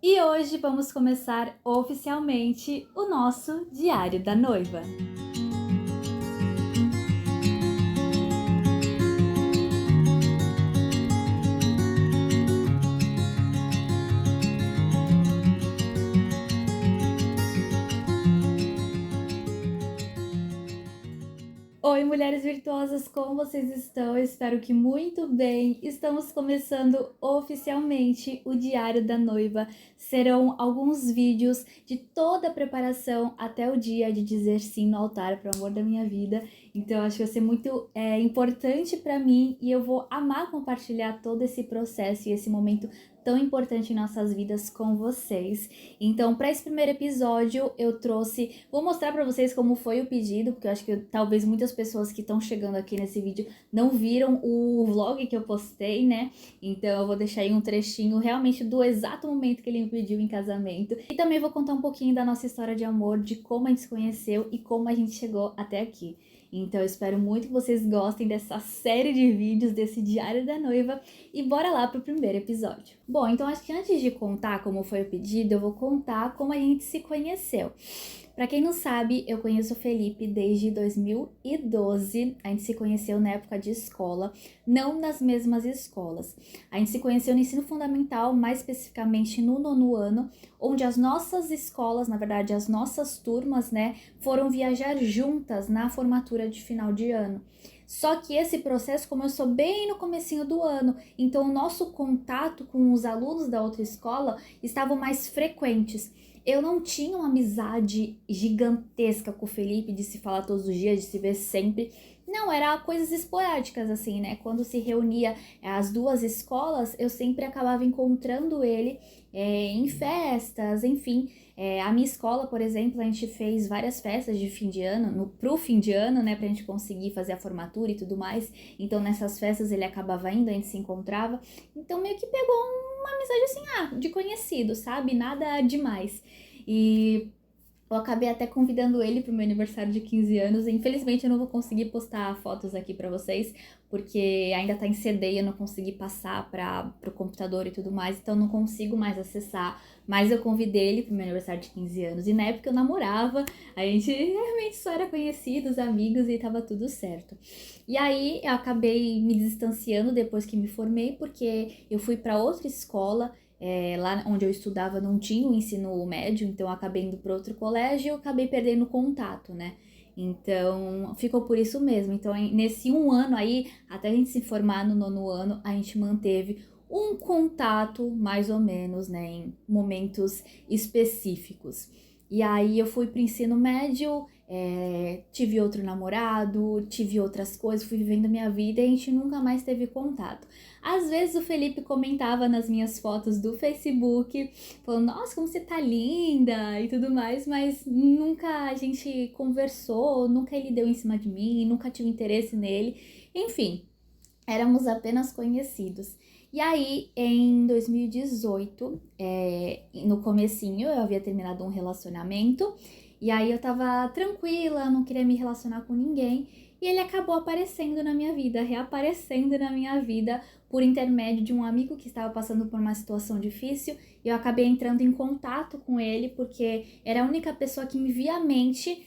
E hoje vamos começar oficialmente o nosso Diário da Noiva. Oi, mulheres virtuosas, como vocês estão? Eu espero que muito bem. Estamos começando oficialmente o Diário da Noiva. Serão alguns vídeos de toda a preparação até o dia de dizer sim no altar para o amor da minha vida. Então, eu acho que vai ser muito importante para mim e eu vou amar compartilhar todo esse processo e esse momento tão importante em nossas vidas com vocês. Então, para esse primeiro episódio, vou mostrar para vocês como foi o pedido, porque eu acho que talvez muitas pessoas que estão chegando aqui nesse vídeo não viram o vlog que eu postei, né? Então, eu vou deixar aí um trechinho realmente do exato momento que ele me pediu em casamento. E também vou contar um pouquinho da nossa história de amor, de como a gente se conheceu e como a gente chegou até aqui. Então eu espero muito que vocês gostem dessa série de vídeos, desse Diário da Noiva, e bora lá pro primeiro episódio. Bom, então acho que antes de contar como foi o pedido, eu vou contar como a gente se conheceu. Pra quem não sabe, eu conheço o Felipe desde 2012. A gente se conheceu na época de escola, não nas mesmas escolas. A gente se conheceu no ensino fundamental, mais especificamente no 9º ano, onde as nossas escolas, na verdade, as nossas turmas, né, foram viajar juntas na formatura de final de ano. Só que esse processo começou bem no comecinho do ano, então o nosso contato com os alunos da outra escola estavam mais frequentes. Eu não tinha uma amizade gigantesca com o Felipe, de se falar todos os dias, de se ver sempre. Não, era coisas esporádicas, assim, né? Quando se reunia as duas escolas, eu sempre acabava encontrando ele em festas, enfim. A minha escola, por exemplo, a gente fez várias festas de fim de ano, pro fim de ano, né? Pra gente conseguir fazer a formatura e tudo mais. Então, nessas festas ele acabava indo, a gente se encontrava. Então, meio que pegou uma amizade assim, de conhecido, sabe? Nada demais. E eu acabei até convidando ele pro meu aniversário de 15 anos. Infelizmente eu não vou conseguir postar fotos aqui pra vocês, porque ainda tá em CD e eu não consegui passar pro computador e tudo mais, então eu não consigo mais acessar. Mas eu convidei ele pro meu aniversário de 15 anos. E na época eu namorava, a gente realmente só era conhecidos, amigos e tava tudo certo. E aí eu acabei me distanciando depois que me formei, porque eu fui pra outra escola. Lá onde eu estudava não tinha o ensino médio, então eu acabei indo para outro colégio e eu acabei perdendo contato, né? Então, ficou por isso mesmo. Então, nesse 1 ano aí, até a gente se formar no 9º ano, a gente manteve um contato, mais ou menos, né, em momentos específicos. E aí eu fui pro ensino médio, tive outro namorado, tive outras coisas, fui vivendo minha vida e a gente nunca mais teve contato. Às vezes o Felipe comentava nas minhas fotos do Facebook, falando, nossa, como você tá linda e tudo mais, mas nunca a gente conversou, nunca ele deu em cima de mim, nunca tive interesse nele. Enfim, éramos apenas conhecidos. E aí, em 2018, no comecinho, eu havia terminado um relacionamento, e aí eu tava tranquila, não queria me relacionar com ninguém, e ele acabou aparecendo na minha vida, reaparecendo na minha vida por intermédio de um amigo que estava passando por uma situação difícil, e eu acabei entrando em contato com ele, porque era a única pessoa que me via à mente,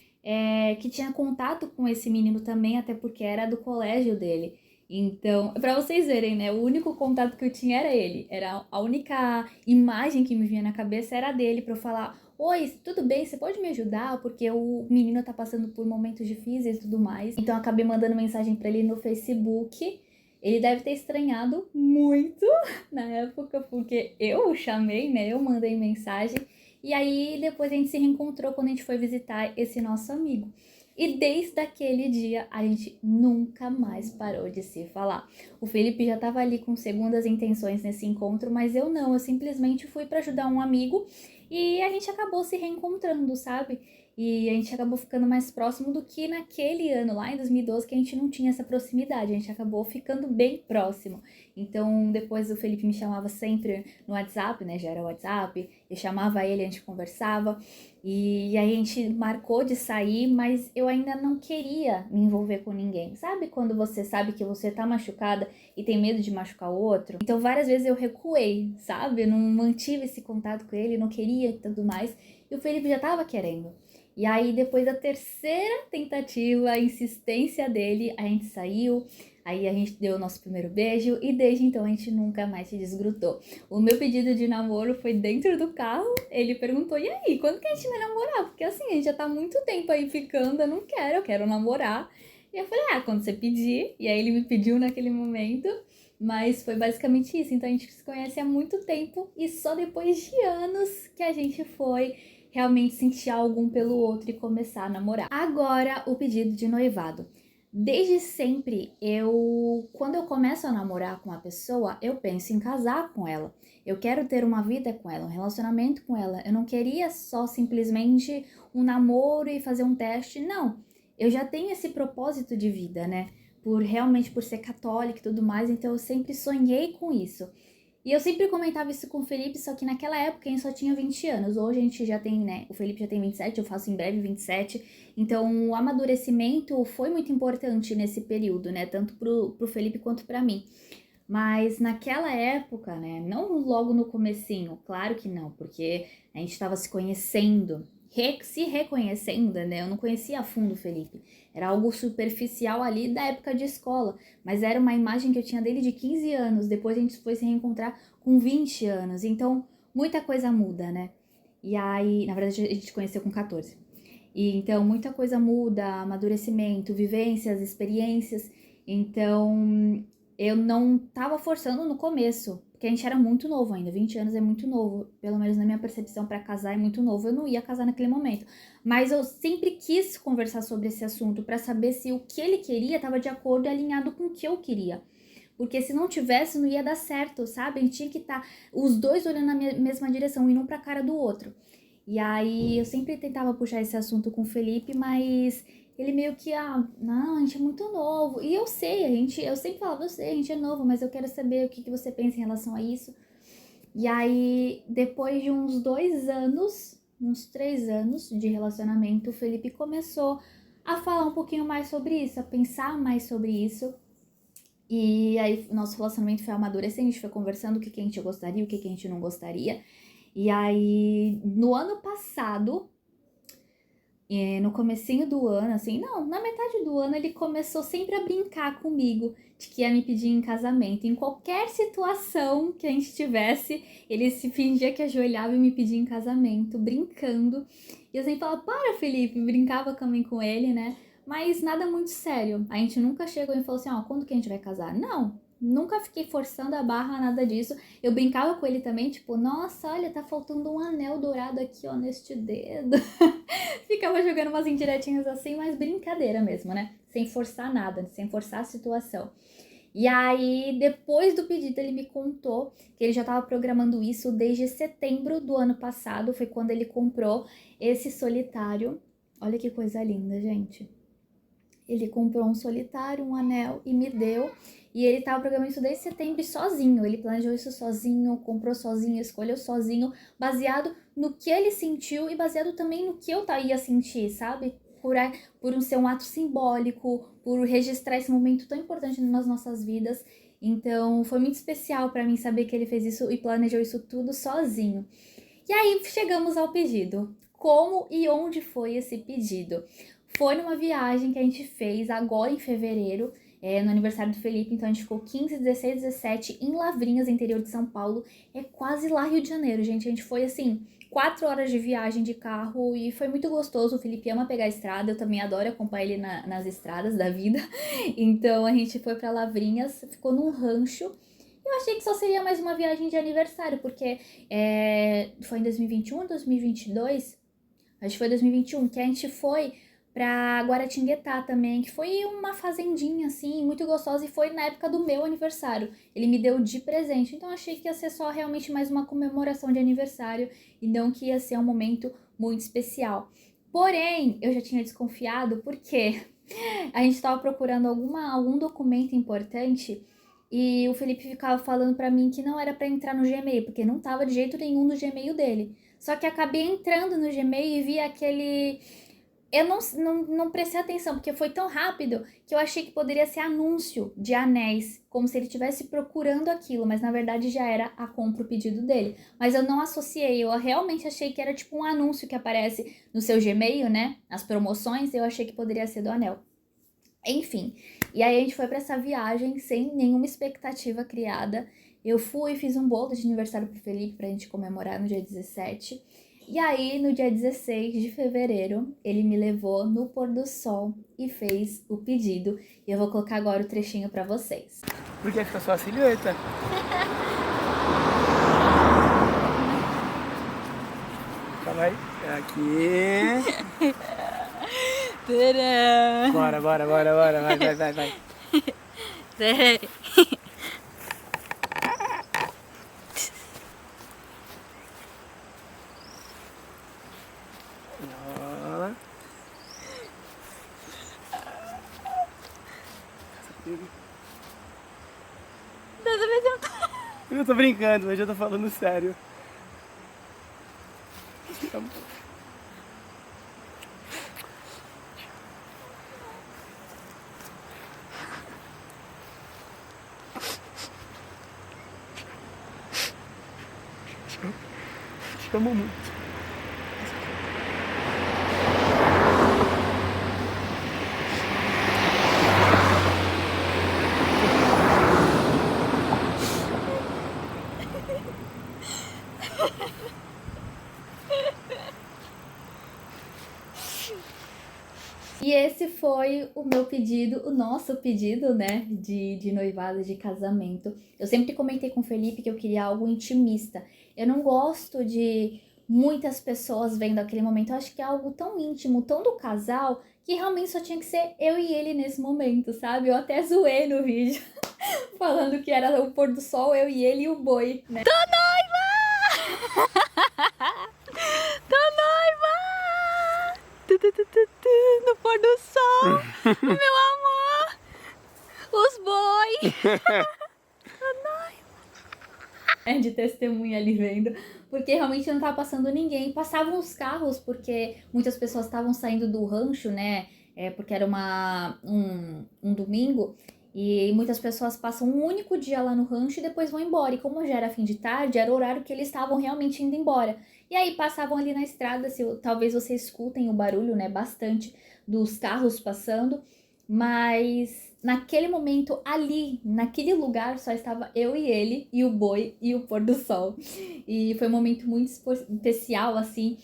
que tinha contato com esse menino também, até porque era do colégio dele. Então, pra vocês verem, né? O único contato que eu tinha era ele. Era a única imagem que me vinha na cabeça era dele pra eu falar: oi, tudo bem? Você pode me ajudar? Porque o menino tá passando por momentos difíceis e tudo mais. Então, eu acabei mandando mensagem pra ele no Facebook. Ele deve ter estranhado muito na época, porque eu o chamei, né? Eu mandei mensagem. E aí, depois a gente se reencontrou quando a gente foi visitar esse nosso amigo. E desde aquele dia a gente nunca mais parou de se falar. O Felipe já estava ali com segundas intenções nesse encontro, mas eu não, eu simplesmente fui para ajudar um amigo E a gente acabou se reencontrando, sabe? E a gente acabou ficando mais próximo do que naquele ano lá, em 2012, que a gente não tinha essa proximidade. A gente acabou ficando bem próximo. Então, depois o Felipe me chamava sempre no WhatsApp, né? Já era WhatsApp. Eu chamava ele, a gente conversava. E aí a gente marcou de sair, mas eu ainda não queria me envolver com ninguém. Sabe quando você sabe que você tá machucada e tem medo de machucar o outro? Então várias vezes eu recuei, sabe? Eu não mantive esse contato com ele, não queria e tudo mais. E o Felipe já tava querendo. E aí depois da terceira tentativa, a insistência dele, a gente saiu. Aí a gente deu o nosso primeiro beijo e desde então a gente nunca mais se desgrudou. O meu pedido de namoro foi dentro do carro. Ele perguntou, e aí, quando que a gente vai namorar? Porque assim, a gente já tá muito tempo aí ficando, eu quero namorar. E eu falei, quando você pedir. E aí ele me pediu naquele momento. Mas foi basicamente isso. Então a gente se conhece há muito tempo e só depois de anos que a gente foi realmente sentir algo um pelo outro e começar a namorar. Agora, o pedido de noivado. Desde sempre, quando eu começo a namorar com uma pessoa, eu penso em casar com ela. Eu quero ter uma vida com ela, um relacionamento com ela. Eu não queria só simplesmente um namoro e fazer um teste, não. Eu já tenho esse propósito de vida, né? Por ser católica e tudo mais, então eu sempre sonhei com isso. E eu sempre comentava isso com o Felipe, só que naquela época a gente só tinha 20 anos. Hoje a gente já tem, né? O Felipe já tem 27, eu faço em breve 27. Então o amadurecimento foi muito importante nesse período, né? Tanto pro Felipe quanto pra mim. Mas naquela época, né? Não logo no comecinho, claro que não, porque a gente estava se conhecendo, se reconhecendo, né? Eu não conhecia a fundo o Felipe. Era algo superficial ali da época de escola, mas era uma imagem que eu tinha dele de 15 anos. Depois a gente foi se reencontrar com 20 anos. Então, muita coisa muda, né? E aí, na verdade, a gente se conheceu com 14. E então, muita coisa muda, amadurecimento, vivências, experiências. Então, eu não tava forçando no começo, porque a gente era muito novo ainda, 20 anos é muito novo, pelo menos na minha percepção para casar é muito novo, eu não ia casar naquele momento. Mas eu sempre quis conversar sobre esse assunto para saber se o que ele queria estava de acordo e alinhado com o que eu queria. Porque se não tivesse, não ia dar certo, sabe? A gente tinha que estar os dois olhando na mesma direção e não pra cara do outro. E aí eu sempre tentava puxar esse assunto com o Felipe, mas ele meio que, não, a gente é muito novo. E eu sei, eu sempre falava, eu sei, a gente é novo, mas eu quero saber o que você pensa em relação a isso. E aí, depois de uns 2 anos, uns 3 anos de relacionamento, o Felipe começou a falar um pouquinho mais sobre isso, a pensar mais sobre isso. E aí, nosso relacionamento foi amadurecendo, a gente foi conversando o que a gente gostaria, o que a gente não gostaria. E aí, no ano passado, no comecinho do ano, assim, não, na metade do ano, ele começou sempre a brincar comigo de que ia me pedir em casamento. Em qualquer situação que a gente tivesse, ele se fingia que ajoelhava e me pedia em casamento, brincando. E eu sempre falava, para, Felipe, brincava também com ele, né? Mas nada muito sério. A gente nunca chegou e falou assim, quando que a gente vai casar? Não, nunca fiquei forçando a barra, nada disso. Eu brincava com ele também, tipo, nossa, olha, tá faltando um anel dourado aqui, ó, neste dedo. Ficava jogando umas indiretinhas assim, mas brincadeira mesmo, né? Sem forçar nada, sem forçar a situação. E aí, depois do pedido, ele me contou que ele já estava programando isso desde setembro do ano passado. Foi quando ele comprou esse solitário. Olha que coisa linda, gente. Ele comprou um solitário, um anel e me deu. E ele tava programando isso desde setembro sozinho. Ele planejou isso sozinho, comprou sozinho, escolheu sozinho, baseado no que ele sentiu e baseado também no que eu ia sentir, sabe? Por ser um ato simbólico, por registrar esse momento tão importante nas nossas vidas. Então, foi muito especial para mim saber que ele fez isso e planejou isso tudo sozinho. E aí, chegamos ao pedido. Como e onde foi esse pedido? Foi numa viagem que a gente fez agora em fevereiro, no aniversário do Felipe, então a gente ficou 15, 16, 17 em Lavrinhas, interior de São Paulo. É quase lá Rio de Janeiro, gente. A gente foi assim, 4 horas de viagem de carro e foi muito gostoso. O Felipe ama pegar a estrada, eu também adoro acompanhar ele nas estradas da vida. Então a gente foi pra Lavrinhas, ficou num rancho. Eu achei que só seria mais uma viagem de aniversário, porque foi em 2021, 2022, acho que foi 2021, que a gente foi pra Guaratinguetá também, que foi uma fazendinha, assim, muito gostosa, e foi na época do meu aniversário. Ele me deu de presente, então achei que ia ser só realmente mais uma comemoração de aniversário, e não que ia ser um momento muito especial. Porém, eu já tinha desconfiado, porque a gente estava procurando algum documento importante, e o Felipe ficava falando pra mim que não era pra entrar no Gmail, porque não tava de jeito nenhum no Gmail dele. Só que acabei entrando no Gmail e vi aquele. Eu não prestei atenção, porque foi tão rápido que eu achei que poderia ser anúncio de anéis, como se ele estivesse procurando aquilo, mas na verdade já era a compra, o pedido dele. Mas eu não associei, eu realmente achei que era tipo um anúncio que aparece no seu Gmail, né? As promoções, eu achei que poderia ser do anel. Enfim, e aí a gente foi pra essa viagem sem nenhuma expectativa criada. Eu fui, fiz um bolo de aniversário pro Felipe pra gente comemorar no dia 17. E aí, no dia 16 de fevereiro, ele me levou no pôr do sol e fez o pedido. E eu vou colocar agora o trechinho pra vocês. Porque fica só a silhueta. Calma aí. Aqui. Tcharam! Bora. Vai. Ó. Dessa vez eu não Eu tô brincando, mas eu tô falando sério. Te amo muito. E esse foi o meu pedido, o nosso pedido, né, de noivado, de casamento. Eu sempre comentei com o Felipe que eu queria algo intimista. Eu não gosto de muitas pessoas vendo aquele momento. Eu acho que é algo tão íntimo, tão do casal, que realmente só tinha que ser eu e ele nesse momento, sabe? Eu até zoei no vídeo, falando que era o pôr do sol, eu e ele e o boi, né? tô noiva! Tô noiva! No pôr do sol, meu amor! Os boi! De testemunha ali vendo, porque realmente não tava passando ninguém. Passavam os carros, porque muitas pessoas estavam saindo do rancho, né? Porque era um domingo, e muitas pessoas passam um único dia lá no rancho e depois vão embora. E como já era fim de tarde, era o horário que eles estavam realmente indo embora. E aí passavam ali na estrada, talvez vocês escutem o barulho, né? Bastante dos carros passando, mas naquele momento, ali, naquele lugar, só estava eu e ele, e o boi e o pôr do sol. E foi um momento muito especial, assim.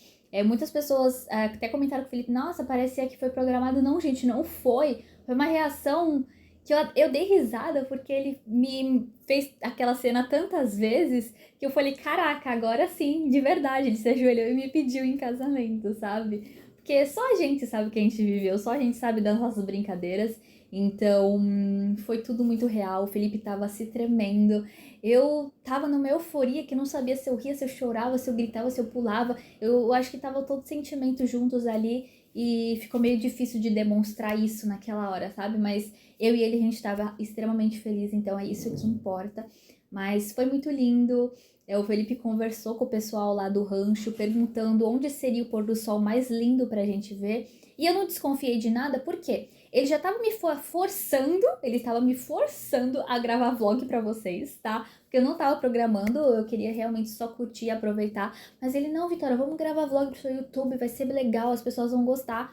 Muitas pessoas até comentaram com o Felipe, nossa, parecia que foi programado. Não, gente, não foi. Foi uma reação que eu dei risada, porque ele me fez aquela cena tantas vezes, que eu falei, caraca, agora sim, de verdade, ele se ajoelhou e me pediu em casamento, sabe? Porque só a gente sabe o que a gente viveu, só a gente sabe das nossas brincadeiras. Então, foi tudo muito real. O Felipe tava se tremendo. Eu tava numa euforia que não sabia se eu ria, se eu chorava, se eu gritava, se eu pulava. Eu acho que tava todos os sentimentos juntos ali e ficou meio difícil de demonstrar isso naquela hora, sabe? Mas eu e ele, a gente tava extremamente feliz, então é isso que importa. Mas foi muito lindo. O Felipe conversou com o pessoal lá do rancho, perguntando onde seria o pôr do sol mais lindo pra gente ver. E eu não desconfiei de nada, por quê? Ele já tava me forçando, ele tava me forçando a gravar vlog pra vocês, tá? Porque eu não tava programando, eu queria realmente só curtir e aproveitar. Mas ele, não, Vitória, vamos gravar vlog pro seu YouTube, vai ser legal, as pessoas vão gostar.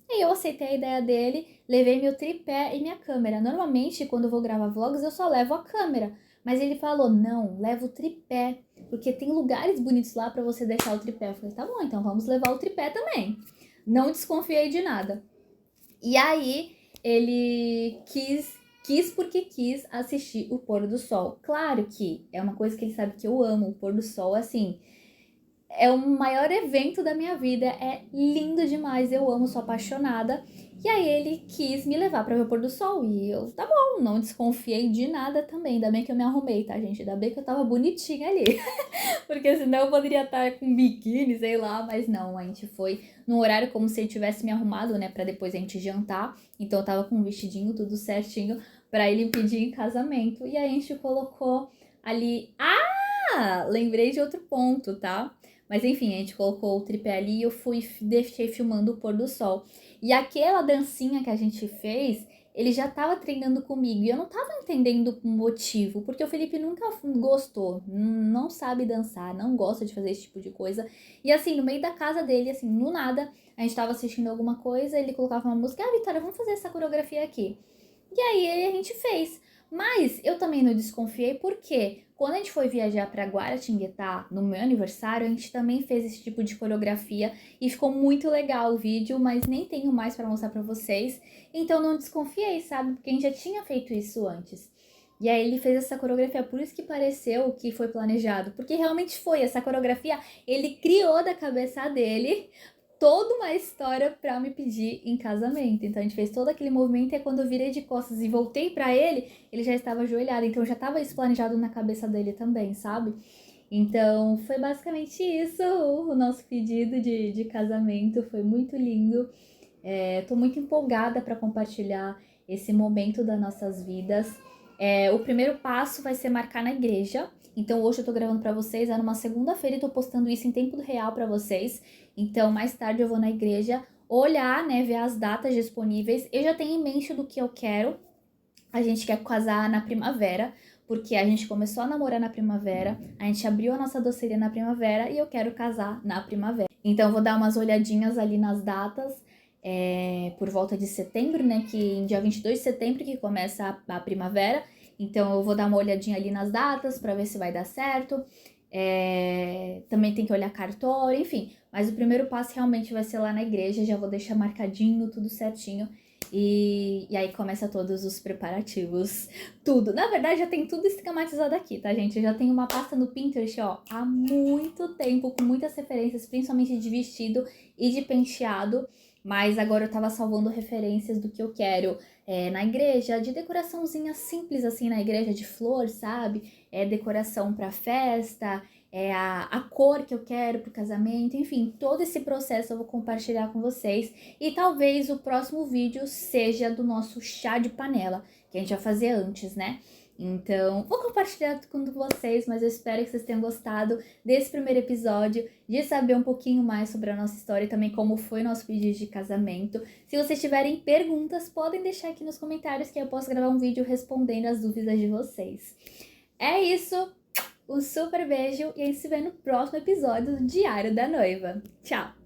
E eu aceitei a ideia dele, levei meu tripé e minha câmera. Normalmente, quando eu vou gravar vlogs, eu só levo a câmera. Mas ele falou, não, leva o tripé, porque tem lugares bonitos lá pra você deixar o tripé. Eu falei, tá bom, então vamos levar o tripé também. Não desconfiei de nada. E aí, ele quis porque quis assistir o pôr do sol. Claro que é uma coisa que ele sabe que eu amo, o pôr do sol, assim, é o maior evento da minha vida, é lindo demais, eu amo, sou apaixonada. E aí ele quis me levar pra ver o pôr do sol e eu, tá bom, não desconfiei de nada também, ainda bem que eu me arrumei, tá, gente? Ainda bem que eu tava bonitinha ali, porque senão eu poderia estar com biquíni, sei lá, mas não, a gente foi num horário como se eu tivesse me arrumado, né, pra depois a gente jantar, então eu tava com um vestidinho, tudo certinho, pra ele pedir em casamento, e aí a gente colocou ali, lembrei de outro ponto, tá? Mas enfim, a gente colocou o tripé ali e eu deixei filmando o pôr do sol. E aquela dancinha que a gente fez, ele já tava treinando comigo e eu não tava entendendo o motivo, porque o Felipe nunca gostou, não sabe dançar, não gosta de fazer esse tipo de coisa. E assim, no meio da casa dele, assim, no nada, a gente tava assistindo alguma coisa, ele colocava uma música, Vitória, vamos fazer essa coreografia aqui. E aí a gente fez. Mas eu também não desconfiei porque quando a gente foi viajar para Guaratinguetá no meu aniversário, a gente também fez esse tipo de coreografia e ficou muito legal o vídeo, mas nem tenho mais para mostrar para vocês. Então não desconfiei, sabe? Porque a gente já tinha feito isso antes. E aí ele fez essa coreografia, por isso que pareceu que foi planejado, porque realmente foi essa coreografia, ele criou da cabeça dele toda uma história pra me pedir em casamento. Então a gente fez todo aquele movimento e quando eu virei de costas e voltei pra ele, ele já estava ajoelhado. Então já estava isso planejado na cabeça dele também, sabe? Então foi basicamente isso o nosso pedido de casamento. Foi muito lindo. Tô muito empolgada para compartilhar esse momento das nossas vidas. O primeiro passo vai ser marcar na igreja. Então hoje eu tô gravando pra vocês, é numa segunda-feira e tô postando isso em tempo real pra vocês. Então mais tarde eu vou na igreja olhar, né, ver as datas disponíveis. Eu já tenho em mente do que eu quero. A gente quer casar na primavera, porque a gente começou a namorar na primavera, a gente abriu a nossa doceria na primavera e eu quero casar na primavera. Então eu vou dar umas olhadinhas ali nas datas, por volta de setembro, né, que em dia 22 de setembro que começa a primavera. Então eu vou dar uma olhadinha ali nas datas para ver se vai dar certo. Também tem que olhar cartório, enfim. Mas o primeiro passo realmente vai ser lá na igreja, já vou deixar marcadinho, tudo certinho. E aí começa todos os preparativos, tudo. Na verdade, já tem tudo esquematizado aqui, tá, gente? Eu já tenho uma pasta no Pinterest, ó, há muito tempo, com muitas referências, principalmente de vestido e de penteado. Mas agora eu tava salvando referências do que eu quero na igreja, de decoraçãozinha simples assim na igreja, de flor, sabe? Decoração pra festa, a cor que eu quero pro casamento, enfim, todo esse processo eu vou compartilhar com vocês. E talvez o próximo vídeo seja do nosso chá de panela, que a gente vai fazer antes, né? Então, vou compartilhar com vocês, mas eu espero que vocês tenham gostado desse primeiro episódio, de saber um pouquinho mais sobre a nossa história e também como foi nosso pedido de casamento. Se vocês tiverem perguntas, podem deixar aqui nos comentários que eu posso gravar um vídeo respondendo as dúvidas de vocês. É isso, um super beijo e a gente se vê no próximo episódio do Diário da Noiva. Tchau!